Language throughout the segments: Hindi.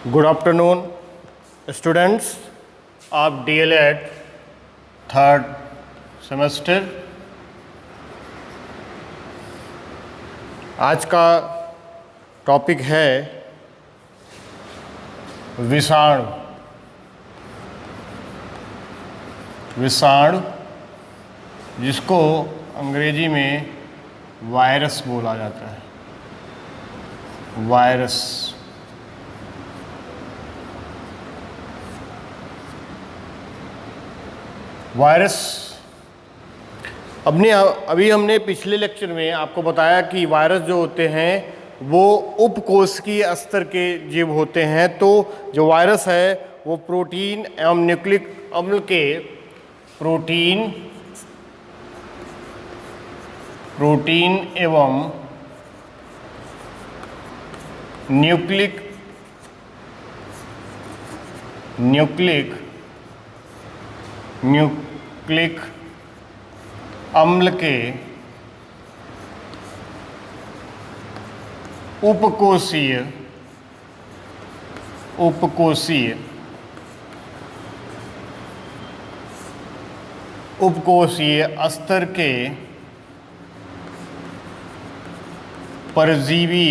Good afternoon students of DLED third semester. आज का टॉपिक है विषाणु। विषाणु जिसको अंग्रेजी में वायरस बोला जाता है। वायरस अभी हमने पिछले लेक्चर में आपको बताया कि वायरस जो होते हैं वो उपकोशिकीय स्तर के जीव होते हैं। तो जो वायरस है वो प्रोटीन एवं न्यूक्लिक अम्ल के प्रोटीन एवं न्यूक्लिक अम्ल के उपकोशीय स्तर के परजीवी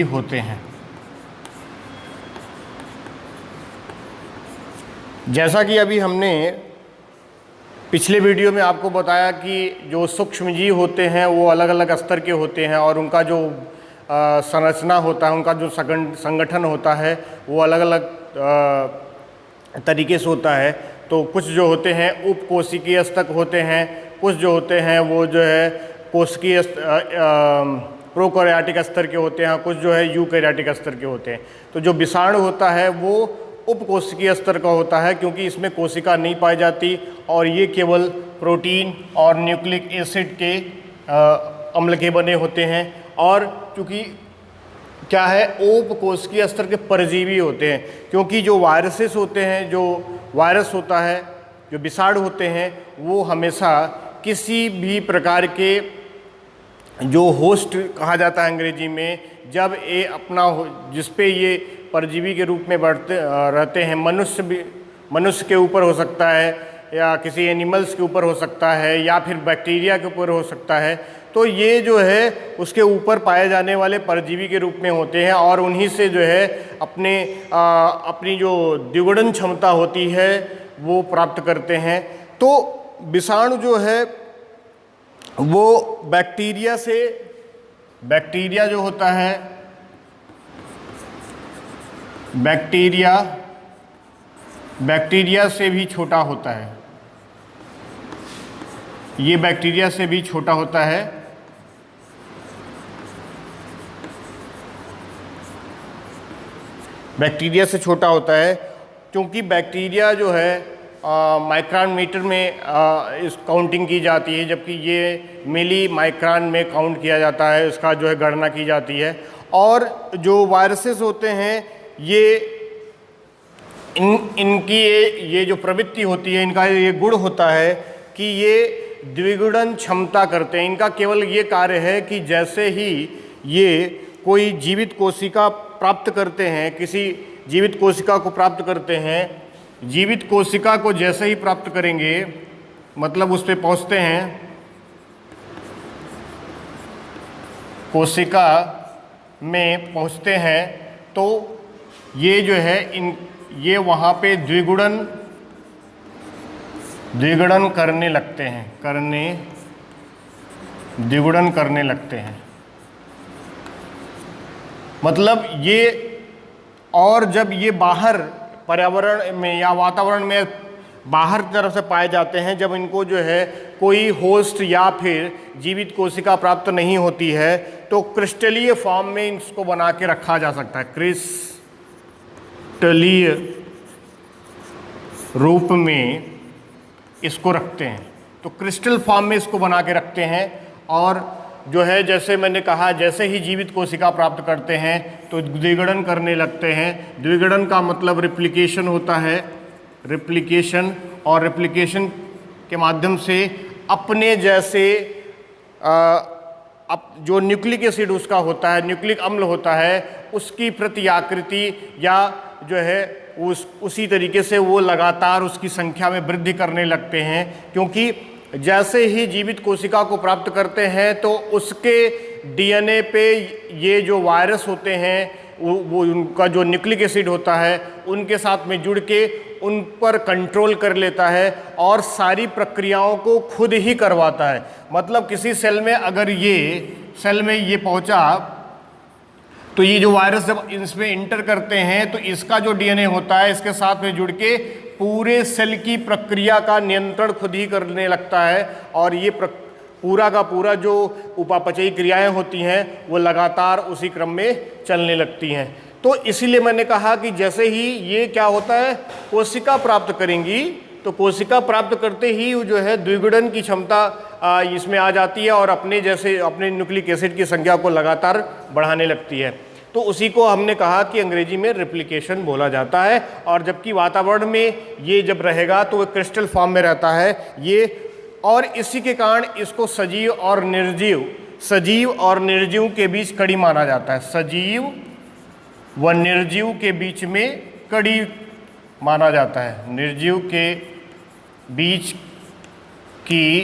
होते हैं। जैसा कि अभी हमने पिछले वीडियो में आपको बताया कि जो सूक्ष्मजीव होते हैं वो अलग अलग स्तर के होते हैं और उनका जो संरचना होता है, उनका जो संगठन होता है वो अलग अलग तरीके से होता है। तो कुछ जो होते हैं उपकोशिकीय स्तर होते हैं, कुछ जो होते हैं वो जो है कोशिकीय प्रोकैरियोटिक स्तर के होते हैं, कुछ जो है यूकैरियोटिक स्तर के होते हैं। तो जो विषाणु होता है वो उपकोशिकीय स्तर का होता है क्योंकि इसमें कोशिका नहीं पाई जाती और ये केवल प्रोटीन और न्यूक्लिक एसिड के अम्ल के बने होते हैं। और चूँकि क्या है उपकोशिकीय स्तर के परजीवी होते हैं, क्योंकि जो वायरसेस होते हैं, जो वायरस होता है, जो विषाणु होते हैं वो हमेशा किसी भी प्रकार के जो होस्ट कहा जाता है अंग्रेजी में, जब ये अपना जिस पे ये परजीवी के रूप में बढ़ते रहते हैं, मनुष्य के ऊपर हो सकता है या किसी एनिमल्स के ऊपर हो सकता है या फिर बैक्टीरिया के ऊपर हो सकता है। तो ये जो है उसके ऊपर पाए जाने वाले परजीवी के रूप में होते हैं और उन्हीं से जो है अपनी जो द्विगुणन क्षमता होती है वो प्राप्त करते हैं। तो विषाणु जो है वो बैक्टीरिया जो होता है, बैक्टीरिया से भी छोटा होता है। ये बैक्टीरिया से भी छोटा होता है। बैक्टीरिया से छोटा होता है क्योंकि बैक्टीरिया जो है माइक्रोन मीटर में इस काउंटिंग की जाती है, जबकि ये मिली माइक्रोन में काउंट किया जाता है, इसका जो है गणना की जाती है। और जो वायरसेस होते हैं ये इनकी ये जो प्रवृत्ति होती है, इनका ये गुण होता है कि ये द्विगुणन क्षमता करते हैं। इनका केवल ये कार्य है कि जैसे ही ये कोई जीवित कोशिका प्राप्त करते हैं, किसी जीवित कोशिका को प्राप्त करते हैं, जीवित कोशिका को जैसे ही प्राप्त करेंगे, मतलब उस पर पहुँचते हैं, कोशिका में पहुँचते हैं, तो ये जो है ये वहाँ पे द्विगुणन करने लगते हैं। मतलब ये, और जब ये बाहर पर्यावरण में या वातावरण में बाहर तरफ से पाए जाते हैं, जब इनको जो है कोई होस्ट या फिर जीवित कोशिका प्राप्त नहीं होती है, तो क्रिस्टलीय फॉर्म में इसको बना के रखा जा सकता है। क्रिस्टलीय रूप में इसको रखते हैं, तो क्रिस्टल फॉर्म में इसको बना के रखते हैं। और जो है जैसे मैंने कहा, जैसे ही जीवित कोशिका प्राप्त करते हैं तो द्विगुणन करने लगते हैं। द्विगुणन का मतलब रिप्लिकेशन होता है, रिप्लिकेशन, और रिप्लिकेशन के माध्यम से अपने जैसे अब जो न्यूक्लिक एसिड उसका होता है, न्यूक्लिक अम्ल होता है, उसकी प्रतिआकृति या जो है उसी तरीके से वो लगातार उसकी संख्या में वृद्धि करने लगते हैं, क्योंकि जैसे ही जीवित कोशिका को प्राप्त करते हैं तो उसके डीएनए पे ये जो वायरस होते हैं वो उनका जो न्यूक्लिक एसिड होता है उनके साथ में जुड़ के उन पर कंट्रोल कर लेता है और सारी प्रक्रियाओं को खुद ही करवाता है। मतलब किसी सेल में अगर ये सेल में ये पहुंचा तो ये जो वायरस जब इसमें इंटर करते हैं तो इसका जो डीएनए होता है इसके साथ में जुड़ के पूरे सेल की प्रक्रिया का नियंत्रण खुद ही करने लगता है और ये पूरा का पूरा जो उपापचयी क्रियाएं होती हैं वो लगातार उसी क्रम में चलने लगती हैं। तो इसीलिए मैंने कहा कि जैसे ही ये क्या होता है, कोशिका प्राप्त करेंगी तो कोशिका प्राप्त करते ही जो है द्विगुणन की क्षमता इसमें आ जाती है और अपने न्यूक्लिक एसिड की संख्या को लगातार बढ़ाने लगती है। तो उसी को हमने कहा कि अंग्रेजी में रेप्लिकेशन बोला जाता है। और जबकि वातावरण में ये जब रहेगा तो वो क्रिस्टल फॉर्म में रहता है ये, और इसी के कारण इसको सजीव और निर्जीव के बीच कड़ी माना जाता है। सजीव व निर्जीव के बीच में कड़ी माना जाता है, निर्जीव के बीच की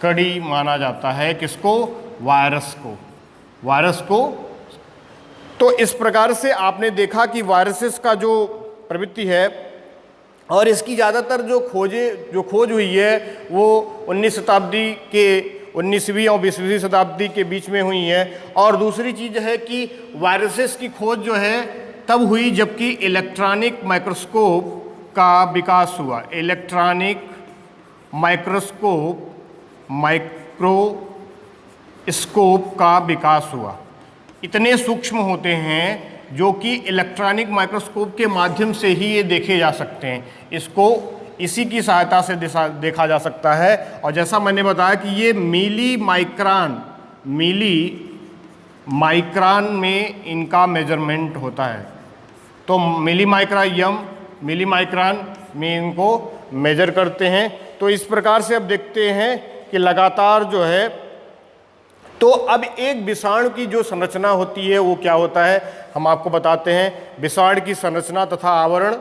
कड़ी माना जाता है। किसको? वायरस को। तो इस प्रकार से आपने देखा कि वायरसेस का जो प्रवृत्ति है और इसकी ज़्यादातर जो खोज हुई है वो 19वीं और 20वीं शताब्दी के बीच में हुई है। और दूसरी चीज़ है कि वायरसेस की खोज जो है तब हुई जबकि इलेक्ट्रॉनिक माइक्रोस्कोप का विकास हुआ। इलेक्ट्रॉनिक माइक्रोस्कोप का विकास हुआ। इतने सूक्ष्म होते हैं जो कि इलेक्ट्रॉनिक माइक्रोस्कोप के माध्यम से ही ये देखे जा सकते हैं। इसको इसी की सहायता से देखा जा सकता है। और जैसा मैंने बताया कि ये मिली माइक्रान में इनका मेजरमेंट होता है। तो मिली माइक्रान में इनको मेजर करते हैं। तो इस प्रकार से अब देखते हैं कि लगातार जो है, तो अब एक विषाणु की जो संरचना होती है वो क्या होता है हम आपको बताते हैं। विषाणु की संरचना तथा आवरण।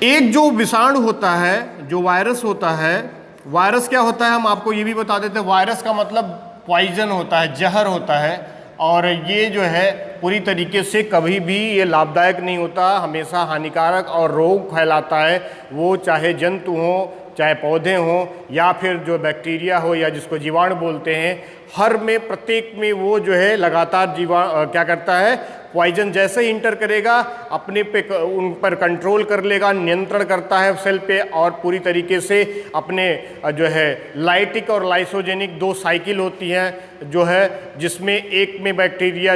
एक जो विषाणु होता है, जो वायरस होता है, वायरस क्या होता है हम आपको ये भी बता देते हैं। वायरस का मतलब पॉइजन होता है, जहर होता है। और ये जो है पूरी तरीके से कभी भी ये लाभदायक नहीं होता, हमेशा हानिकारक और रोग फैलाता है। वो चाहे जंतु हों, चाहे पौधे हों, या फिर जो बैक्टीरिया हो या जिसको जीवाणु बोलते हैं, हर में प्रत्येक में वो जो है लगातार क्या करता है, पॉइजन जैसे ही इंटर करेगा अपने पे उन पर कंट्रोल कर लेगा, नियंत्रण करता है सेल पे और पूरी तरीके से अपने जो है लाइटिक और लाइसोजेनिक दो साइकिल होती हैं जो है, जिसमें एक में बैक्टीरिया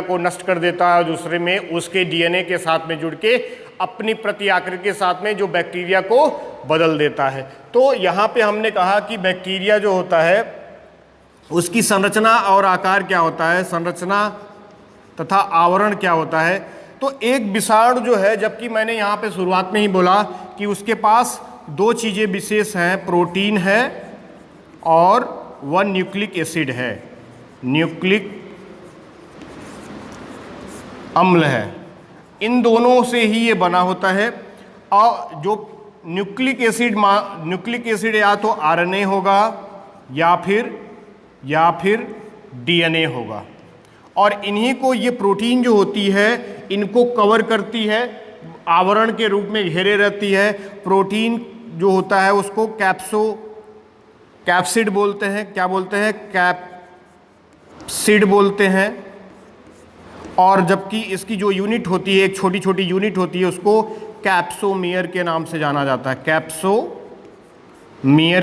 को नष्ट कर देता है और दूसरे में उसके डीएनए के साथ में जुड़ के अपनी प्रतिआकृति के साथ में जो बैक्टीरिया को बदल देता है। तो यहाँ पे हमने कहा कि बैक्टीरिया जो होता है उसकी संरचना और आकार क्या होता है, संरचना तथा आवरण क्या होता है। तो एक विषाणु जो है, जबकि मैंने यहाँ पे शुरुआत में ही बोला कि उसके पास दो चीज़ें विशेष हैं, प्रोटीन है और वह न्यूक्लिक एसिड है, न्यूक्लिक अम्ल है। इन दोनों से ही ये बना होता है। और जो न्यूक्लिक एसिड या तो आरएनए होगा या फिर डीएनए होगा। और इन्हीं को ये प्रोटीन जो होती है इनको कवर करती है, आवरण के रूप में घेरे रहती है। प्रोटीन जो होता है उसको कैप्सिड बोलते हैं। क्या बोलते हैं? कैप्सिड बोलते हैं। और जबकि इसकी जो यूनिट होती है, एक छोटी छोटी यूनिट होती है, उसको कैप्सोमियर के नाम से जाना जाता है, कैप्सोमियर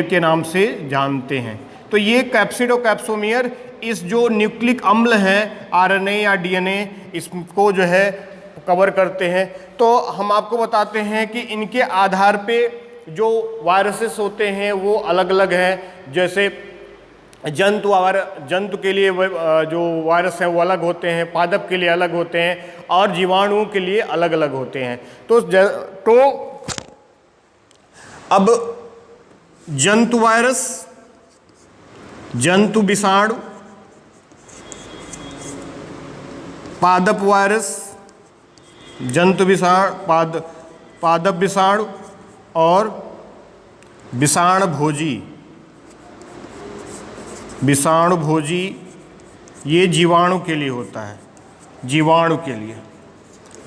के नाम से जानते हैं। तो ये कैप्सिड और कैप्सोमियर इस जो न्यूक्लिक अम्ल हैं, आरएनए या डीएनए, इसको जो है कवर करते हैं। तो हम आपको बताते हैं कि इनके आधार पे जो वायरसेस होते हैं वो अलग अलग हैं। जैसे जंतु के लिए जो वायरस हैं वो अलग होते हैं, पादप के लिए अलग होते हैं और जीवाणुओं के लिए अलग अलग होते हैं। तो अब जंतु जंतु विषाणु, पादप वायरस, जंतु विषाणु, पादप विषाणु और विषाणुभोजी। विषाणुभोजी ये जीवाणु के लिए होता है, जीवाणु के लिए।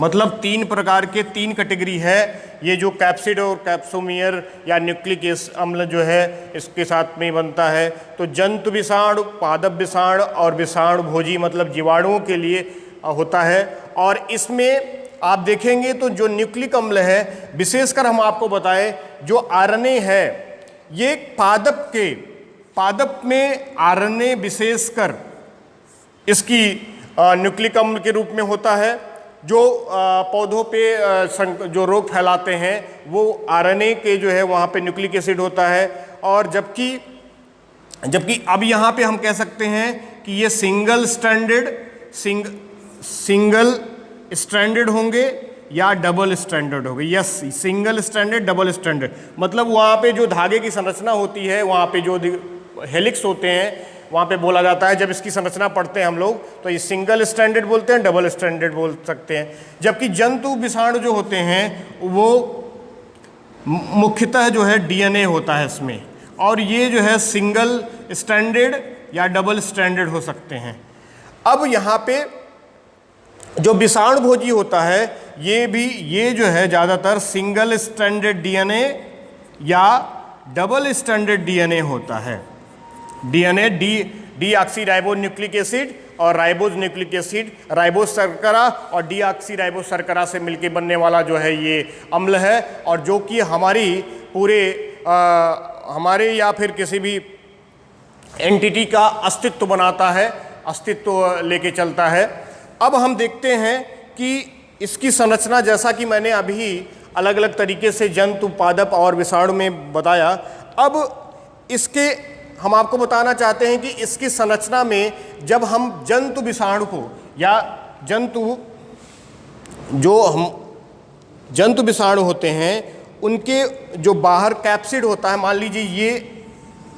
मतलब 3 प्रकार के 3 कैटेगरी है ये जो कैप्सिड और कैप्सोमियर या न्यूक्लिक अम्ल जो है इसके साथ में बनता है। तो जंतु विषाणु, पादप विषाणु और विषाणुभोजी मतलब जीवाणुओं के लिए होता है। और इसमें आप देखेंगे तो जो न्यूक्लिक अम्ल है, विशेषकर हम आपको बताएं जो आरएनए है, ये पादप में आरएनए विशेषकर इसकी न्यूक्लिक अम्ल के रूप में होता है। जो पौधों पे जो रोग फैलाते हैं वो आरएनए के जो है वहाँ पे न्यूक्लिक एसिड होता है। और जबकि अब यहाँ पे हम कह सकते हैं कि ये सिंगल स्ट्रैंडेड होंगे या डबल स्ट्रैंडेड होंगे। Yes, single stranded, double stranded मतलब वहाँ पे जो धागे की संरचना होती है, वहाँ पे जो हेलिक्स होते हैं, वहाँ पे बोला जाता है जब इसकी संरचना पढ़ते हैं हम लोग तो ये सिंगल स्ट्रैंडेड बोलते हैं, डबल स्ट्रैंडेड बोल सकते हैं। जबकि जंतु विषाणु जो होते हैं वो मुख्यतः जो है डीएनए होता है इसमें, और ये जो है सिंगल स्ट्रैंडेड या डबल स्ट्रैंडेड हो सकते हैं। अब यहाँ पे जो विषाणुभोजी होता है ये जो है ज़्यादातर सिंगल स्ट्रैंडेड डीएनए या डबल स्ट्रैंडेड डीएनए होता है। डीएनए डीऑक्सीराइबोज न्यूक्लिक एसिड और राइबोज न्यूक्लिक एसिड, राइबोज शर्करा और डीऑक्सीराइबोज शर्करा से मिलकर बनने वाला जो है ये अम्ल है, और जो कि हमारे या फिर किसी भी एंटिटी का अस्तित्व बनाता है, अस्तित्व लेके चलता है। अब हम देखते हैं कि इसकी संरचना, जैसा कि मैंने अभी अलग अलग तरीके से जंतु, पादप और विषाणु में बताया। अब इसके हम आपको बताना चाहते हैं कि इसकी संरचना में जब हम जंतु विषाणु को या जंतु विषाणु होते हैं उनके जो बाहर कैप्सिड होता है, मान लीजिए ये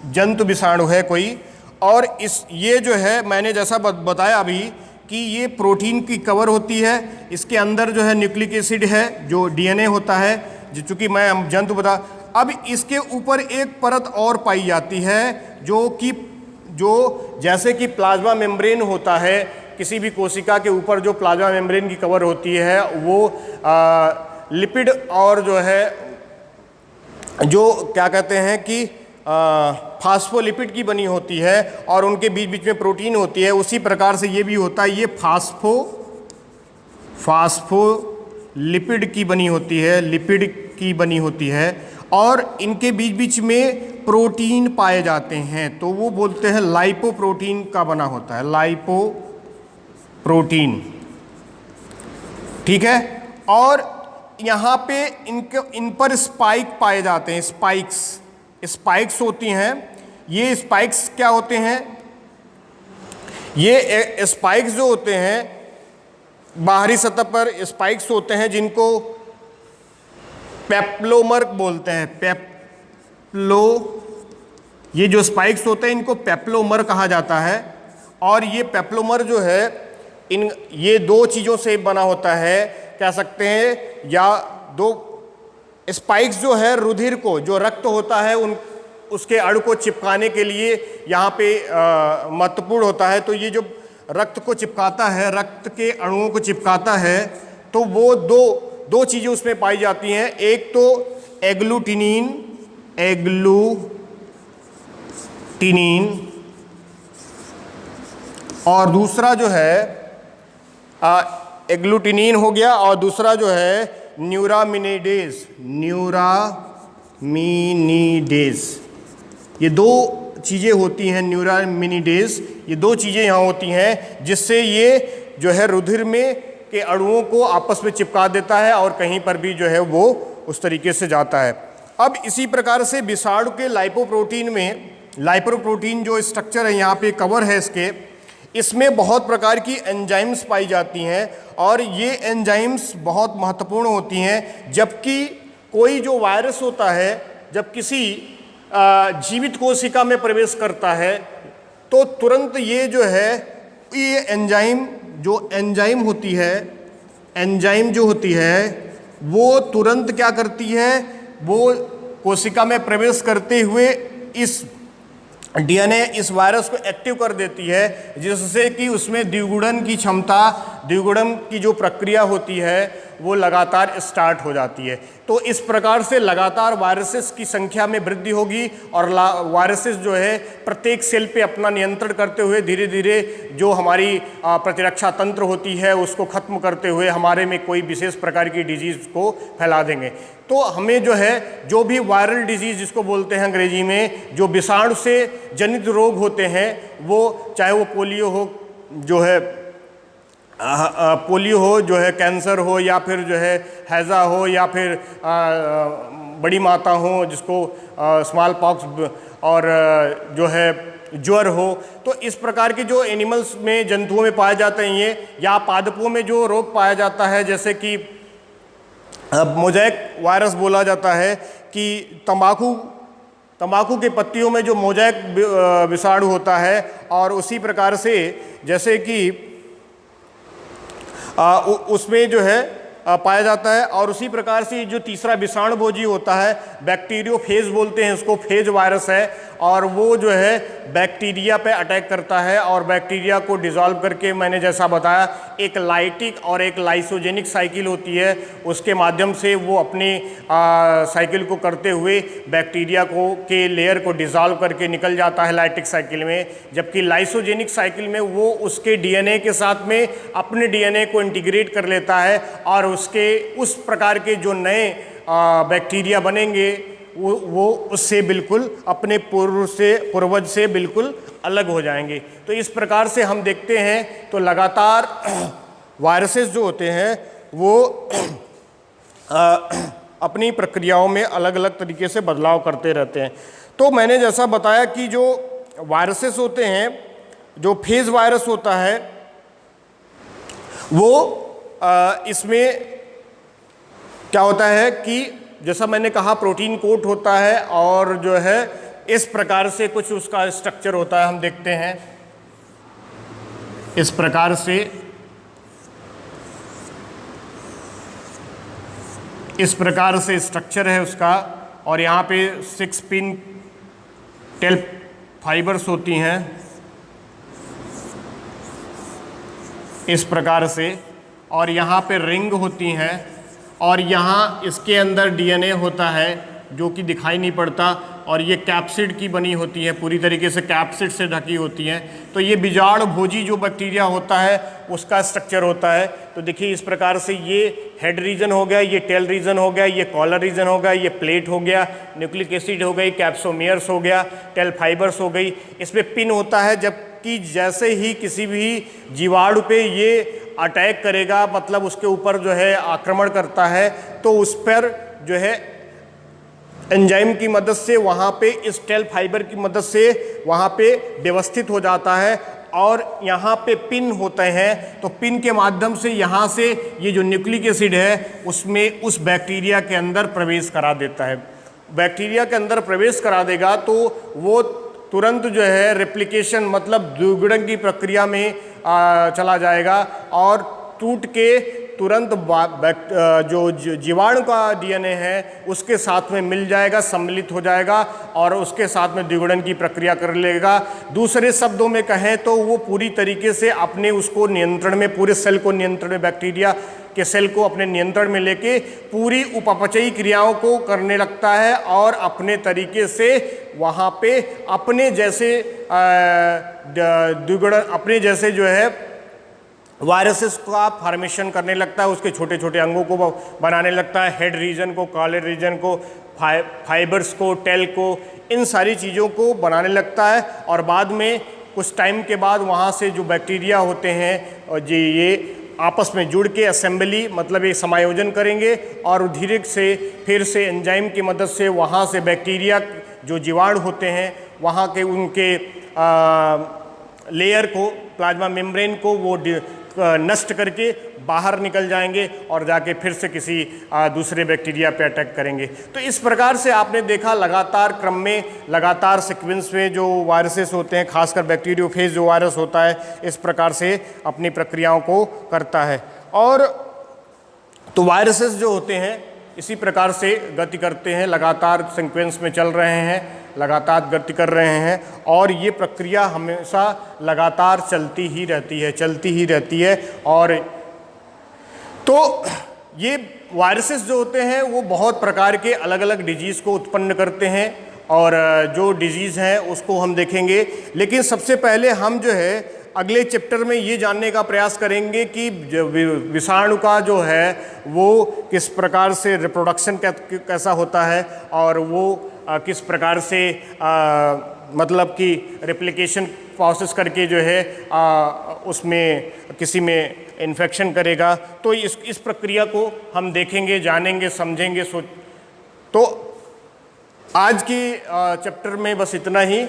जंतु विषाणु है कोई, और ये जो है मैंने जैसा बताया अभी कि ये प्रोटीन की कवर होती है, इसके अंदर जो है न्यूक्लिक एसिड है जो डीएनए होता है, चूँकि मैं जंतु बता। अब इसके ऊपर एक परत और पाई जाती है जो जैसे कि प्लाज्मा मेम्ब्रेन होता है, किसी भी कोशिका के ऊपर जो प्लाज्मा मेम्ब्रेन की कवर होती है वो लिपिड और जो है जो क्या कहते हैं कि फास्फोलिपिड की बनी होती है और उनके बीच बीच में प्रोटीन होती है। उसी प्रकार से ये भी होता है, ये फास्फोलिपिड की बनी होती है, लिपिड की बनी होती है, और इनके बीच बीच में प्रोटीन पाए जाते हैं, तो वो बोलते हैं लाइपोप्रोटीन का बना होता है, लाइपोप्रोटीन। ठीक है। और यहाँ पे इन पर स्पाइक पाए जाते हैं, स्पाइक्स होती हैं। ये स्पाइक्स क्या होते हैं? ये स्पाइक्स जो होते हैं बाहरी सतह पर स्पाइक्स होते हैं जिनको पेप्लोमर बोलते हैं। ये जो स्पाइक्स होते हैं इनको पेप्लोमर कहा जाता है। और ये पेप्लोमर जो है ये 2 चीज़ों से बना होता है, कह सकते हैं, या 2 स्पाइक्स जो है रुधिर को, जो रक्त होता है उसके अणु को चिपकाने के लिए यहाँ पे महत्वपूर्ण होता है। तो ये जो रक्त को चिपकाता है, रक्त के अणुओं को चिपकाता है, तो वो दो चीज़ें उसमें पाई जाती हैं। एक तो एग्लूटिनिन और दूसरा जो है एग्लूटिनिन हो गया, और दूसरा जो है न्यूरामिनिडेज। ये 2 चीज़ें होती हैं, न्यूरामिनिडेज, ये 2 चीज़ें यहाँ होती हैं जिससे ये जो है रुधिर में के अणुओं को आपस में चिपका देता है और कहीं पर भी जो है वो उस तरीके से जाता है। अब इसी प्रकार से विषाणु के लाइपोप्रोटीन जो स्ट्रक्चर है यहाँ पे कवर है इसमें बहुत प्रकार की एंजाइम्स पाई जाती हैं, और ये एंजाइम्स बहुत महत्वपूर्ण होती हैं। जबकि कोई जो वायरस होता है जब किसी जीवित कोशिका में प्रवेश करता है तो तुरंत ये जो है, ये एंजाइम जो होती है वो तुरंत क्या करती है, वो कोशिका में प्रवेश करते हुए इस डीएनए, इस वायरस को एक्टिव कर देती है, जिससे कि उसमें द्विगुणन की जो प्रक्रिया होती है वो लगातार स्टार्ट हो जाती है। तो इस प्रकार से लगातार वायरसेस की संख्या में वृद्धि होगी और वायरसेस जो है प्रत्येक सेल पे अपना नियंत्रण करते हुए धीरे धीरे जो हमारी प्रतिरक्षा तंत्र होती है उसको खत्म करते हुए हमारे में कोई विशेष प्रकार की डिजीज को फैला देंगे। तो हमें जो है, जो भी वायरल डिजीज जिसको बोलते हैं अंग्रेजी में, जो विषाणु से जनित रोग होते हैं, वो चाहे वो पोलियो हो जो है, कैंसर हो, या फिर जो है हैज़ा हो, या फिर बड़ी माता हो जिसको स्मॉल पॉक्स और जो है ज्वर हो। तो इस प्रकार के जो एनिमल्स में, जंतुओं में पाए जाते हैं ये, या पादपों में जो रोग पाया जाता है, जैसे कि मोज़ेक वायरस बोला जाता है कि तंबाकू के पत्तियों में जो मोज़ेक विषाणु होता है, और उसी प्रकार से जैसे कि उसमें जो है पाया जाता है। और उसी प्रकार से जो तीसरा विषाणुभोजी होता है, बैक्टीरियोफेज बोलते हैं उसको, फेज वायरस है, और वो जो है बैक्टीरिया पे अटैक करता है और बैक्टीरिया को डिसॉल्व करके, मैंने जैसा बताया, एक लाइटिक और एक लाइसोजेनिक साइकिल होती है, उसके माध्यम से वो अपनी साइकिल को करते हुए बैक्टीरिया के लेयर को डिसॉल्व करके निकल जाता है लाइटिक साइकिल में। जबकि लाइसोजेनिक साइकिल में वो उसके डीएनए के साथ में अपने डीएनए को इंटीग्रेट कर लेता है और उस प्रकार के जो नए बैक्टीरिया बनेंगे वो उससे बिल्कुल अपने पूर्वज से बिल्कुल अलग हो जाएंगे। तो इस प्रकार से हम देखते हैं तो लगातार वायरसेस जो होते हैं वो अपनी प्रक्रियाओं में अलग अलग तरीके से बदलाव करते रहते हैं। तो मैंने जैसा बताया कि जो वायरसेस होते हैं, जो फेज वायरस होता है वो इसमें क्या होता है कि जैसा मैंने कहा प्रोटीन कोट होता है, और जो है इस प्रकार से कुछ उसका स्ट्रक्चर होता है, हम देखते हैं इस प्रकार से, स्ट्रक्चर है उसका, और यहाँ पे 6 पिन टेल फाइबर्स होती हैं इस प्रकार से, और यहाँ पे रिंग होती हैं, और यहाँ इसके अंदर डीएनए होता है जो कि दिखाई नहीं पड़ता, और ये कैप्सिड की बनी होती है, पूरी तरीके से कैप्सिड से ढकी होती हैं। तो ये बीजाणु भोजी जो बैक्टीरिया होता है उसका स्ट्रक्चर होता है। तो देखिए इस प्रकार से ये हेड रीजन हो गया, ये टेल रीजन हो गया, ये कॉलर रीजन हो गया, ये प्लेट हो गया, न्यूक्लिक एसिड हो गई, कैप्सोमियर्स हो गया, टेल फाइबर्स हो गई, इसमें पिन होता है। जबकि जैसे ही किसी भी जीवाणु पे ये अटैक करेगा, मतलब उसके ऊपर जो है आक्रमण करता है, तो उस पर जो है एंजाइम की मदद से वहाँ पे इस टेल फाइबर की मदद से वहाँ पे व्यवस्थित हो जाता है, और यहाँ पे पिन होते हैं। तो पिन के माध्यम से यहाँ से ये जो न्यूक्लिक एसिड है उसमें उस बैक्टीरिया के अंदर प्रवेश करा देता है। बैक्टीरिया के अंदर प्रवेश करा देगा तो वो तुरंत जो है रेप्लिकेशन, मतलब द्विगुणन की प्रक्रिया में चला जाएगा, और टूट के तुरंत जो जीवाणु का डीएनए है उसके साथ में मिल जाएगा, सम्मिलित हो जाएगा, और उसके साथ में द्विगुणन की प्रक्रिया कर लेगा। दूसरे शब्दों में कहें तो वो पूरी तरीके से अपने उसको नियंत्रण में, पूरे सेल को नियंत्रण में, बैक्टीरिया के सेल को अपने नियंत्रण में लेके पूरी उपापचयी क्रियाओं को करने लगता है, और अपने तरीके से वहाँ पे अपने जैसे द्विगुणन, अपने जैसे जो है वायरसेस का फॉर्मेशन करने लगता है, उसके छोटे छोटे अंगों को बनाने लगता है, हेड रीजन को, कॉलर रीजन को, फाइबर्स को, टेल को, इन सारी चीज़ों को बनाने लगता है। और बाद में कुछ टाइम के बाद वहाँ से जो बैक्टीरिया होते हैं और ये आपस में जुड़ के असेंबली, मतलब ये समायोजन करेंगे, और धीरे से फिर से एंजाइम की मदद से वहाँ से बैक्टीरिया जो जीवाणु होते हैं वहाँ के उनके लेयर को, प्लाज्मा मेम्ब्रेन को वो नष्ट करके बाहर निकल जाएंगे और जाके फिर से किसी दूसरे बैक्टीरिया पे अटैक करेंगे। तो इस प्रकार से आपने देखा लगातार क्रम में, लगातार सीक्वेंस में जो वायरसेस होते हैं, खासकर बैक्टीरियोफेज जो वायरस होता है, इस प्रकार से अपनी प्रक्रियाओं को करता है। और तो वायरसेस जो होते हैं इसी प्रकार से गति करते हैं, लगातार सीक्वेंस में चल रहे हैं, लगातार गति कर रहे हैं, और ये प्रक्रिया हमेशा लगातार चलती ही रहती है। और तो ये वायरसेस जो होते हैं वो बहुत प्रकार के अलग अलग डिजीज़ को उत्पन्न करते हैं, और जो डिजीज़ है उसको हम देखेंगे। लेकिन सबसे पहले हम जो है अगले चैप्टर में ये जानने का प्रयास करेंगे कि विषाणु का जो है वो किस प्रकार से रिप्रोडक्शन कैसा होता है, और वो किस प्रकार से मतलब कि रेप्लिकेशन प्रोसेस करके जो है उसमें किसी में इन्फेक्शन करेगा। तो इस प्रक्रिया को हम देखेंगे, जानेंगे, समझेंगे। तो आज की चैप्टर में बस इतना ही।